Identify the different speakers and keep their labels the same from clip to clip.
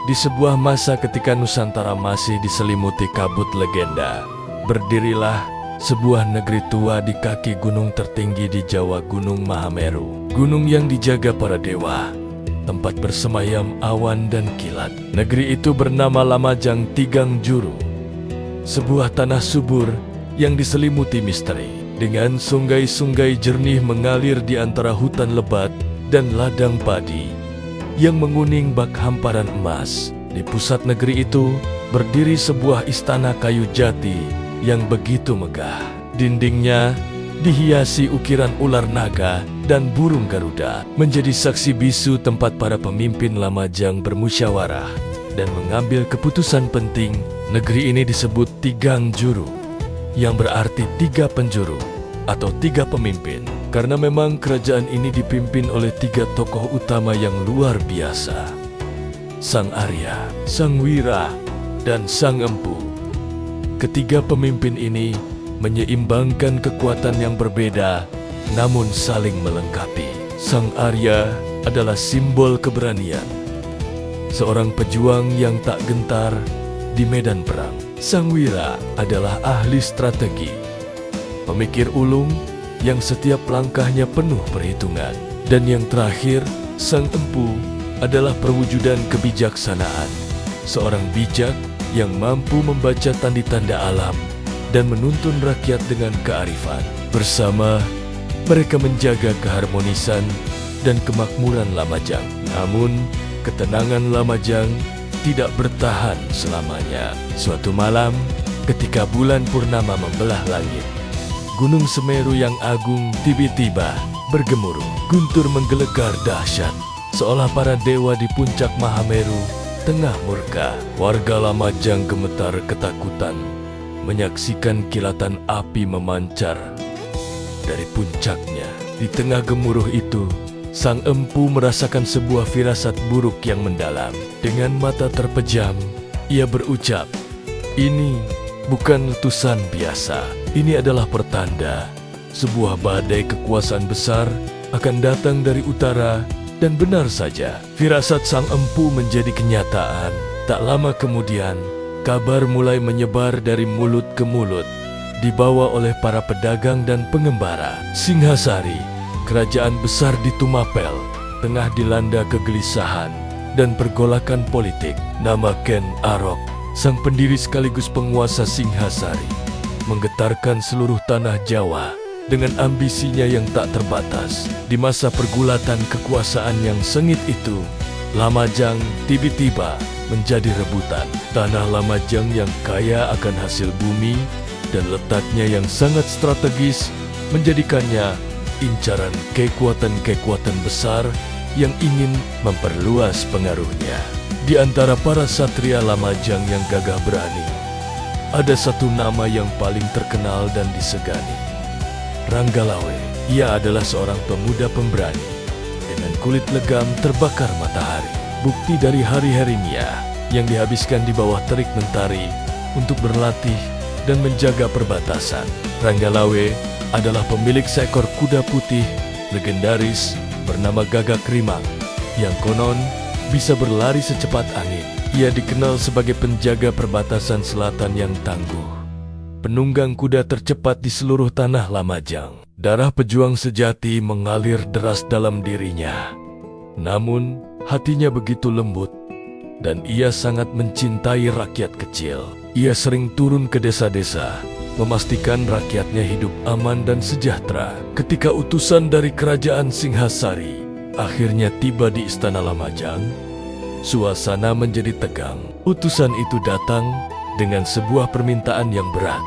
Speaker 1: Di sebuah masa ketika Nusantara masih diselimuti kabut legenda, berdirilah sebuah negeri tua di kaki gunung tertinggi di Jawa, Gunung Mahameru. Gunung yang dijaga para dewa, tempat bersemayam awan dan kilat. Negeri itu bernama Lamajang Tigang Juru, sebuah tanah subur yang diselimuti misteri. Dengan sungai-sungai jernih mengalir di antara hutan lebat dan ladang padi yang menguning bak hamparan emas. Di pusat negeri itu berdiri sebuah istana kayu jati yang begitu megah. Dindingnya dihiasi ukiran ular naga dan burung garuda, menjadi saksi bisu tempat para pemimpin Lamajang bermusyawarah dan mengambil keputusan penting. Negeri ini disebut Tigang Juru, yang berarti 3 penjuru atau 3 pemimpin, karena memang kerajaan ini dipimpin oleh 3 tokoh utama yang luar biasa: Sang Arya, Sang Wira, dan Sang Empu. Ketiga pemimpin ini menyeimbangkan kekuatan yang berbeda namun saling melengkapi. Sang Arya adalah simbol keberanian, seorang pejuang yang tak gentar di medan perang. Sang Wira adalah ahli strategi, pemikir ulung yang setiap langkahnya penuh perhitungan. Dan yang terakhir, Sang Empu adalah perwujudan kebijaksanaan, seorang bijak yang mampu membaca tanda-tanda alam dan menuntun rakyat dengan kearifan. Bersama, mereka menjaga keharmonisan dan kemakmuran Lamajang. Namun, ketenangan Lamajang tidak bertahan selamanya. Suatu malam, ketika bulan purnama membelah langit, Gunung Semeru yang agung tiba-tiba bergemuruh. Guntur menggelegar dahsyat, seolah para dewa di puncak Mahameru tengah murka. Warga Lamajang gemetar ketakutan menyaksikan kilatan api memancar dari puncaknya. Di tengah gemuruh itu, Sang Empu merasakan sebuah firasat buruk yang mendalam. Dengan mata terpejam, ia berucap, "Ini bukan letusan biasa. Ini adalah pertanda sebuah badai kekuasaan besar akan datang dari utara." Dan benar saja, firasat Sang Empu menjadi kenyataan. Tak lama kemudian, kabar mulai menyebar dari mulut ke mulut, dibawa oleh para pedagang dan pengembara. Singhasari, kerajaan besar di Tumapel, tengah dilanda kegelisahan dan pergolakan politik. Nama Ken Arok, sang pendiri sekaligus penguasa Singhasari, menggetarkan seluruh tanah Jawa dengan ambisinya yang tak terbatas. Di masa pergulatan kekuasaan yang sengit itu, Lamajang tiba-tiba menjadi rebutan. Tanah Lamajang yang kaya akan hasil bumi dan letaknya yang sangat strategis menjadikannya incaran kekuatan-kekuatan besar yang ingin memperluas pengaruhnya. Di antara para satria Lamajang yang gagah berani, ada satu nama yang paling terkenal dan disegani: Ranggalawe. Ia adalah seorang pemuda pemberani dengan kulit legam terbakar matahari, bukti dari hari-hari Nia yang dihabiskan di bawah terik mentari untuk berlatih dan menjaga perbatasan. Ranggalawe adalah pemilik seekor kuda putih legendaris bernama Gagak Rimang, yang konon bisa berlari secepat angin. Ia dikenal sebagai penjaga perbatasan selatan yang tangguh, penunggang kuda tercepat di seluruh tanah Lamajang. Darah pejuang sejati mengalir deras dalam dirinya. Namun, hatinya begitu lembut dan ia sangat mencintai rakyat kecil. Ia sering turun ke desa-desa, memastikan rakyatnya hidup aman dan sejahtera. Ketika utusan dari kerajaan Singhasari akhirnya tiba di istana Lamajang, suasana menjadi tegang. Utusan itu datang dengan sebuah permintaan yang berat,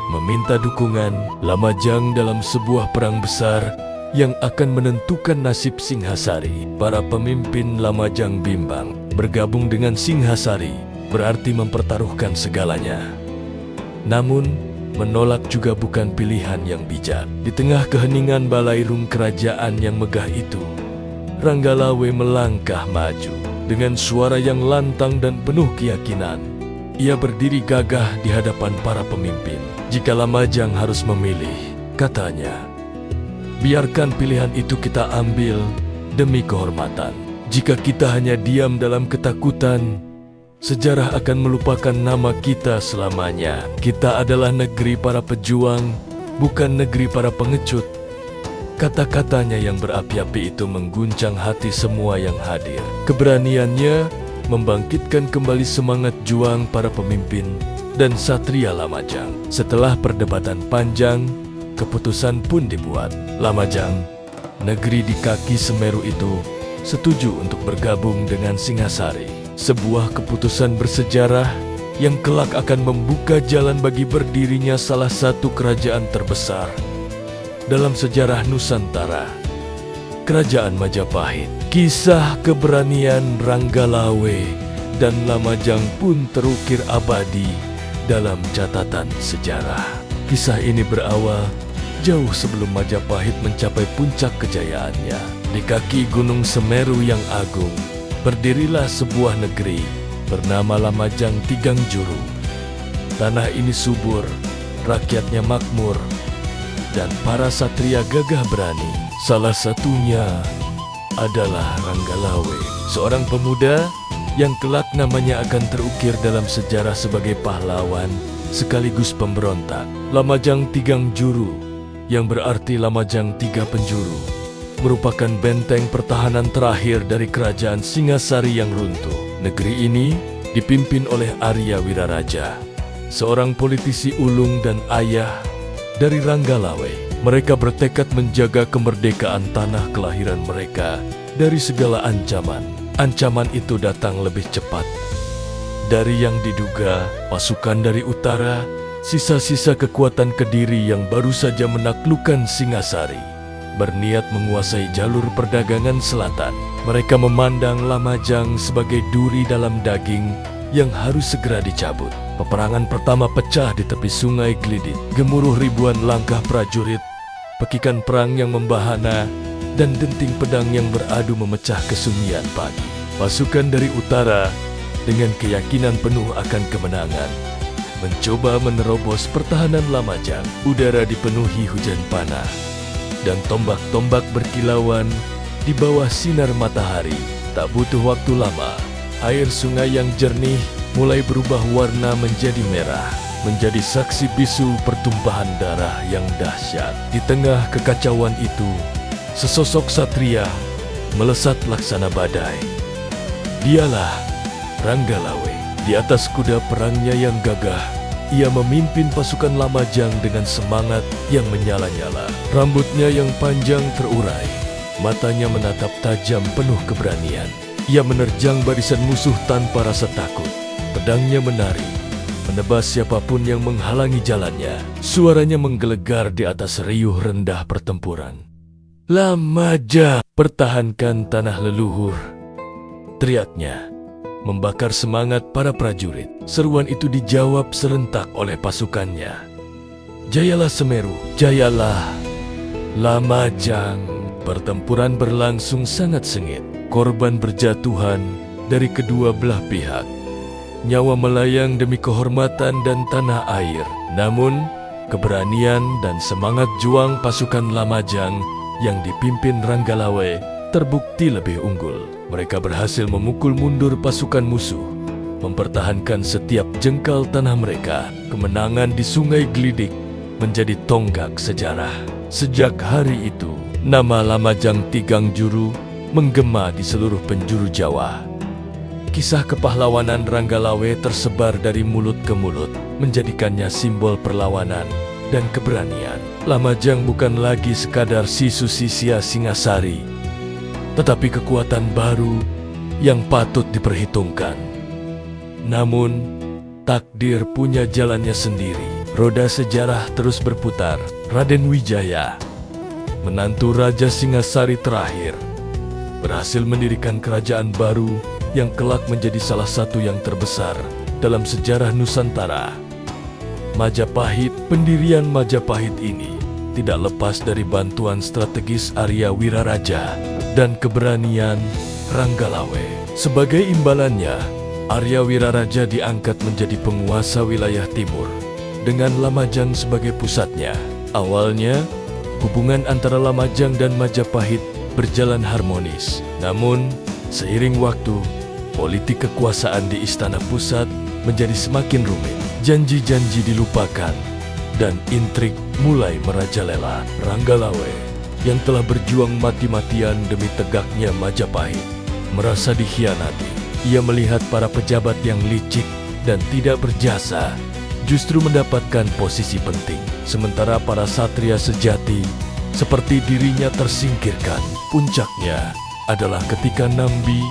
Speaker 1: meminta dukungan Lamajang dalam sebuah perang besar yang akan menentukan nasib Singhasari. Para pemimpin Lamajang bimbang. Bergabung dengan Singhasari berarti mempertaruhkan segalanya. Namun, menolak juga bukan pilihan yang bijak. Di tengah keheningan balairung kerajaan yang megah itu, Ranggalawe melangkah maju. Dengan suara yang lantang dan penuh keyakinan, ia berdiri gagah di hadapan para pemimpin. Jika Lamajang harus memilih, katanya, biarkan pilihan itu kita ambil demi kehormatan. Jika kita hanya diam dalam ketakutan, sejarah akan melupakan nama kita selamanya. Kita adalah negeri para pejuang, bukan negeri para pengecut. Kata-katanya yang berapi-api itu mengguncang hati semua yang hadir. Keberaniannya membangkitkan kembali semangat juang para pemimpin dan satria Lamajang. Setelah perdebatan panjang, keputusan pun dibuat. Lamajang, negeri di kaki Semeru itu, setuju untuk bergabung dengan Singasari. Sebuah keputusan bersejarah yang kelak akan membuka jalan bagi berdirinya salah satu kerajaan terbesar dalam sejarah Nusantara, Kerajaan Majapahit. Kisah keberanian Ranggalawe dan Lamajang pun terukir abadi dalam catatan sejarah. Kisah ini berawal jauh sebelum Majapahit mencapai puncak kejayaannya. Di kaki Gunung Semeru yang agung, berdirilah sebuah negeri bernama Lamajang Tigang Juru. Tanah ini subur, rakyatnya makmur, dan para satria gagah berani. Salah satunya adalah Ranggalawe, seorang pemuda yang kelak namanya akan terukir dalam sejarah sebagai pahlawan sekaligus pemberontak. Lamajang Tigang Juru, yang berarti Lamajang Tiga Penjuru, merupakan benteng pertahanan terakhir dari kerajaan Singasari yang runtuh. Negeri ini dipimpin oleh Arya Wiraraja, seorang politisi ulung dan ayah dari Ranggalawe. Mereka bertekad menjaga kemerdekaan tanah kelahiran mereka dari segala ancaman. Ancaman itu datang lebih cepat dari yang diduga. Pasukan dari utara, sisa-sisa kekuatan Kediri yang baru saja menaklukkan Singasari, berniat menguasai jalur perdagangan selatan. Mereka memandang Lamajang sebagai duri dalam daging yang harus segera dicabut. Peperangan pertama pecah di tepi sungai Glidit. Gemuruh ribuan langkah prajurit, pekikan perang yang membahana, dan denting pedang yang beradu memecah kesunyian pagi. Pasukan dari utara dengan keyakinan penuh akan kemenangan mencoba menerobos pertahanan Lamajang. Udara dipenuhi hujan panah dan tombak-tombak berkilauan di bawah sinar matahari. Tak butuh waktu lama, air sungai yang jernih mulai berubah warna menjadi merah, menjadi saksi bisu pertumpahan darah yang dahsyat. Di tengah kekacauan itu, sesosok satria melesat laksana badai. Dialah Ranggalawe. Di atas kuda perangnya yang gagah, ia memimpin pasukan Lamajang dengan semangat yang menyala-nyala. Rambutnya yang panjang terurai, matanya menatap tajam penuh keberanian. Ia menerjang barisan musuh tanpa rasa takut. Pedangnya menari, menebas siapapun yang menghalangi jalannya. Suaranya menggelegar di atas riuh rendah pertempuran. Lamajang, pertahankan tanah leluhur, teriaknya, membakar semangat para prajurit. Seruan itu dijawab serentak oleh pasukannya. Jayalah Semeru, jayalah Lamajang. Pertempuran berlangsung sangat sengit. Korban berjatuhan dari kedua belah pihak. Nyawa melayang demi kehormatan dan tanah air. Namun, keberanian dan semangat juang pasukan Lamajang yang dipimpin Ranggalawe terbukti lebih unggul. Mereka berhasil memukul mundur pasukan musuh, mempertahankan setiap jengkal tanah mereka. Kemenangan di Sungai Glidik menjadi tonggak sejarah. Sejak hari itu, nama Lamajang Tigang Juru menggema di seluruh penjuru Jawa. Kisah kepahlawanan Ranggalawe tersebar dari mulut ke mulut, menjadikannya simbol perlawanan dan keberanian. Lamajang bukan lagi sekadar sisu sisia Singasari, tetapi kekuatan baru yang patut diperhitungkan. Namun, takdir punya jalannya sendiri. Roda sejarah terus berputar. Raden Wijaya, menantu Raja Singasari terakhir, berhasil mendirikan kerajaan baru yang kelak menjadi salah satu yang terbesar dalam sejarah Nusantara. Majapahit. Pendirian Majapahit ini tidak lepas dari bantuan strategis Arya Wiraraja dan keberanian Ranggalawe. Sebagai imbalannya, Arya Wiraraja diangkat menjadi penguasa wilayah timur dengan Lamajang sebagai pusatnya. Awalnya, hubungan antara Lamajang dan Majapahit berjalan harmonis. Namun, Seiring waktu, politik kekuasaan di Istana Pusat menjadi semakin rumit. Janji-janji dilupakan dan intrik mulai merajalela. Ranggalawe yang telah berjuang mati-matian demi tegaknya Majapahit merasa dikhianati. Ia melihat para pejabat yang licik dan tidak berjasa justru mendapatkan posisi penting, sementara para satria sejati seperti dirinya tersingkirkan. Puncaknya adalah ketika Nambi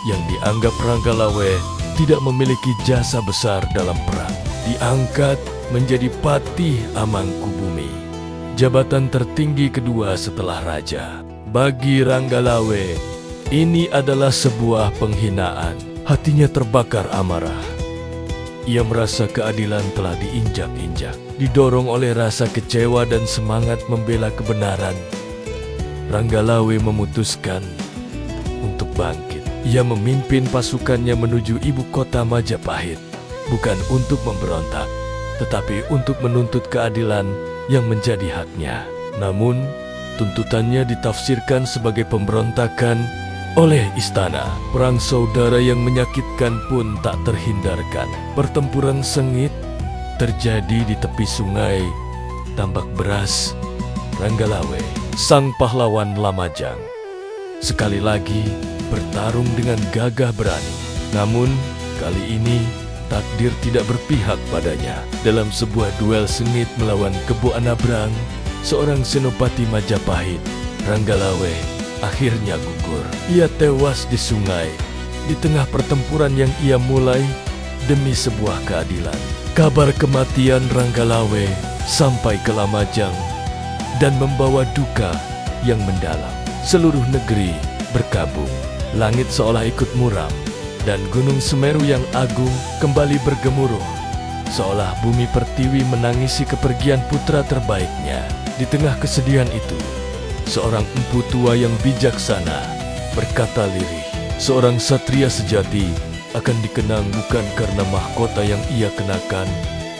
Speaker 1: yang dianggap Ranggalawe tidak memiliki jasa besar dalam perang diangkat menjadi Patih Amangkubumi, jabatan tertinggi kedua setelah raja. Bagi Ranggalawe, ini adalah sebuah penghinaan. Hatinya terbakar amarah. Ia merasa keadilan telah diinjak-injak. Didorong oleh rasa kecewa dan semangat membela kebenaran, Ranggalawe memutuskan untuk bangkit. Ia memimpin pasukannya menuju ibu kota Majapahit, bukan untuk memberontak, tetapi untuk menuntut keadilan yang menjadi haknya. Namun, tuntutannya ditafsirkan sebagai pemberontakan oleh istana. Perang saudara yang menyakitkan pun tak terhindarkan. Pertempuran sengit terjadi di tepi sungai Tambak Beras. Ranggalawe, sang pahlawan Lamajang, sekali lagi bertarung dengan gagah berani. Namun, kali ini takdir tidak berpihak padanya. Dalam sebuah duel sengit melawan Kebo Anabrang, seorang senopati Majapahit, Ranggalawe akhirnya gugur. Ia tewas di sungai di tengah pertempuran yang ia mulai demi sebuah keadilan. Kabar kematian Ranggalawe sampai ke Lamajang dan membawa duka yang mendalam. Seluruh negeri berkabung, langit seolah ikut muram, dan Gunung Semeru yang agung kembali bergemuruh, seolah bumi pertiwi menangisi kepergian putra terbaiknya. Di tengah kesedihan itu, seorang empu tua yang bijaksana berkata lirih, seorang satria sejati akan dikenang bukan karena mahkota yang ia kenakan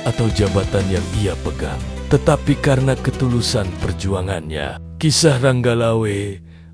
Speaker 1: atau jabatan yang ia pegang, tetapi karena ketulusan perjuangannya. Kisah Ranggalawe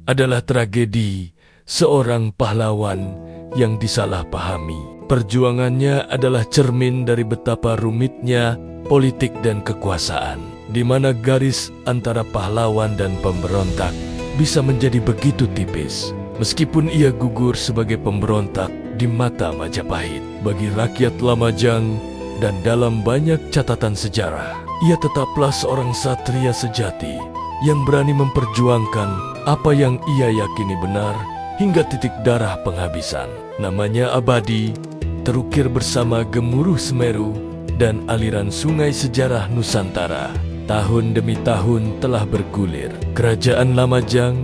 Speaker 1: adalah tragedi seorang pahlawan yang disalahpahami. Perjuangannya adalah cermin dari betapa rumitnya politik dan kekuasaan, di mana garis antara pahlawan dan pemberontak bisa menjadi begitu tipis. Meskipun ia gugur sebagai pemberontak di mata Majapahit, bagi rakyat Lamajang dan dalam banyak catatan sejarah, ia tetaplah seorang satria sejati yang berani memperjuangkan apa yang ia yakini benar hingga titik darah penghabisan. Namanya abadi, terukir bersama gemuruh Semeru dan aliran sungai sejarah Nusantara. Tahun demi tahun telah bergulir. Kerajaan Lamajang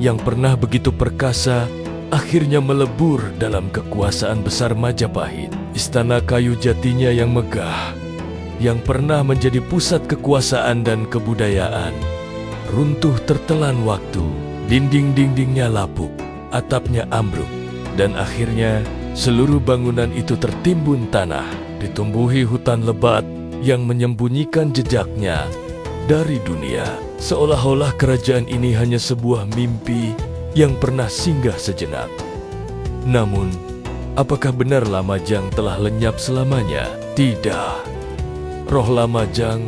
Speaker 1: yang pernah begitu perkasa akhirnya melebur dalam kekuasaan besar Majapahit. Istana kayu jatinya yang megah, yang pernah menjadi pusat kekuasaan dan kebudayaan, runtuh tertelan waktu. Dinding-dindingnya lapuk, atapnya ambruk, dan akhirnya seluruh bangunan itu tertimbun tanah, ditumbuhi hutan lebat yang menyembunyikan jejaknya dari dunia. Seolah-olah kerajaan ini hanya sebuah mimpi yang pernah singgah sejenak. Namun, apakah benar Lamajang telah lenyap selamanya? Tidak. Roh Lamajang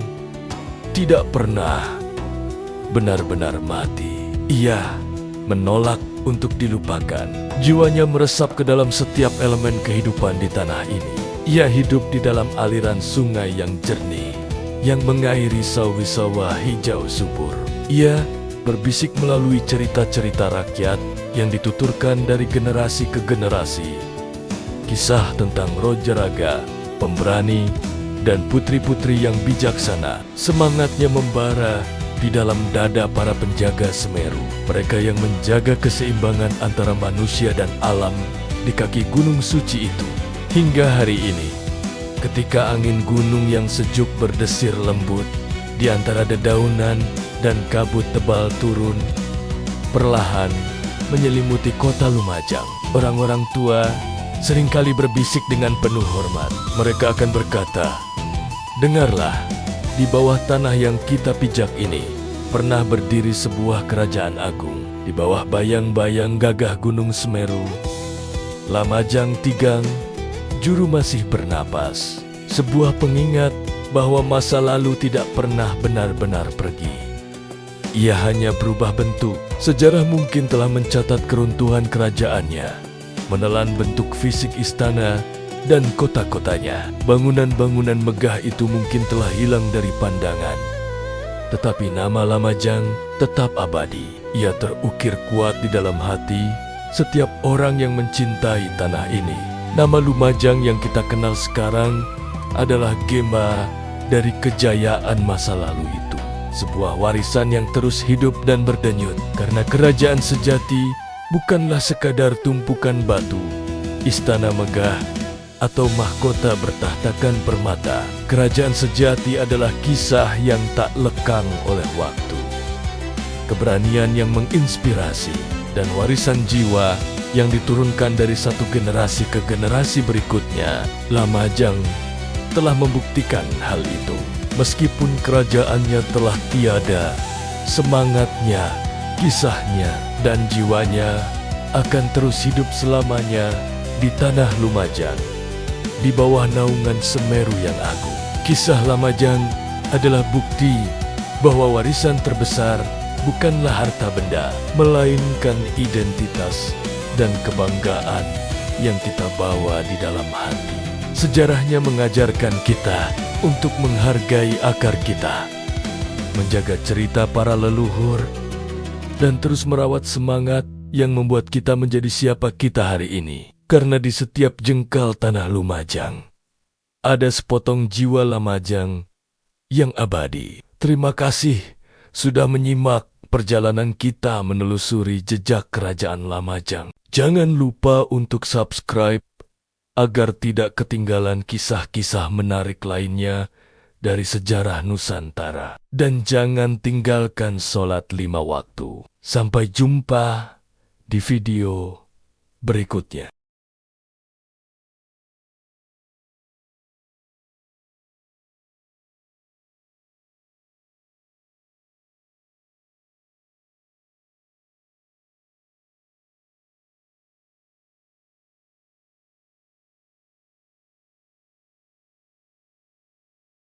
Speaker 1: tidak pernah benar-benar mati. Ia menolak untuk dilupakan. Jiwanya meresap ke dalam setiap elemen kehidupan di tanah ini. Ia hidup di dalam aliran sungai yang jernih, yang mengairi sawah-sawah hijau subur. Ia berbisik melalui cerita-cerita rakyat yang dituturkan dari generasi ke generasi. Kisah tentang Rojaraga, pemberani, dan putri-putri yang bijaksana. Semangatnya membara di dalam dada para penjaga Semeru. Mereka yang menjaga keseimbangan antara manusia dan alam di kaki gunung suci itu. Hingga hari ini, ketika angin gunung yang sejuk berdesir lembut di antara dedaunan dan kabut tebal turun, perlahan menyelimuti kota Lumajang, orang-orang tua seringkali berbisik dengan penuh hormat. Mereka akan berkata, "Dengarlah, di bawah tanah yang kita pijak ini pernah berdiri sebuah kerajaan agung. Di bawah bayang-bayang gagah gunung Semeru Lamajang Tigang, juru masih bernapas. Sebuah pengingat bahwa masa lalu tidak pernah benar-benar pergi. Ia hanya berubah bentuk. Sejarah mungkin telah mencatat keruntuhan kerajaannya, menelan bentuk fisik istana dan kota-kotanya. Bangunan-bangunan megah itu mungkin telah hilang dari pandangan. Tetapi nama Lamajang tetap abadi. Ia terukir kuat di dalam hati setiap orang yang mencintai tanah ini. Nama Lumajang yang kita kenal sekarang adalah gema dari kejayaan masa lalu itu. Sebuah warisan yang terus hidup dan berdenyut, karena kerajaan sejati bukanlah sekadar tumpukan batu, istana megah, atau mahkota bertahtakan permata. Kerajaan sejati adalah kisah yang tak lekang oleh waktu, keberanian yang menginspirasi, dan warisan jiwa yang diturunkan dari satu generasi ke generasi berikutnya. Lamajang telah membuktikan hal itu. Meskipun kerajaannya telah tiada, semangatnya, kisahnya, dan jiwanya akan terus hidup selamanya di tanah Lumajang, di bawah naungan Semeru yang agung. Kisah Lamajang adalah bukti bahwa warisan terbesar bukanlah harta benda, melainkan identitas dan kebanggaan yang kita bawa di dalam hati. Sejarahnya mengajarkan kita untuk menghargai akar kita, menjaga cerita para leluhur, dan terus merawat semangat yang membuat kita menjadi siapa kita hari ini. Karena di setiap jengkal tanah Lumajang ada sepotong jiwa Lamajang yang abadi. Terima kasih sudah menyimak perjalanan kita menelusuri jejak kerajaan Lamajang. Jangan lupa untuk subscribe agar tidak ketinggalan kisah-kisah menarik lainnya dari sejarah Nusantara. Dan jangan tinggalkan sholat 5 waktu. Sampai jumpa di video berikutnya.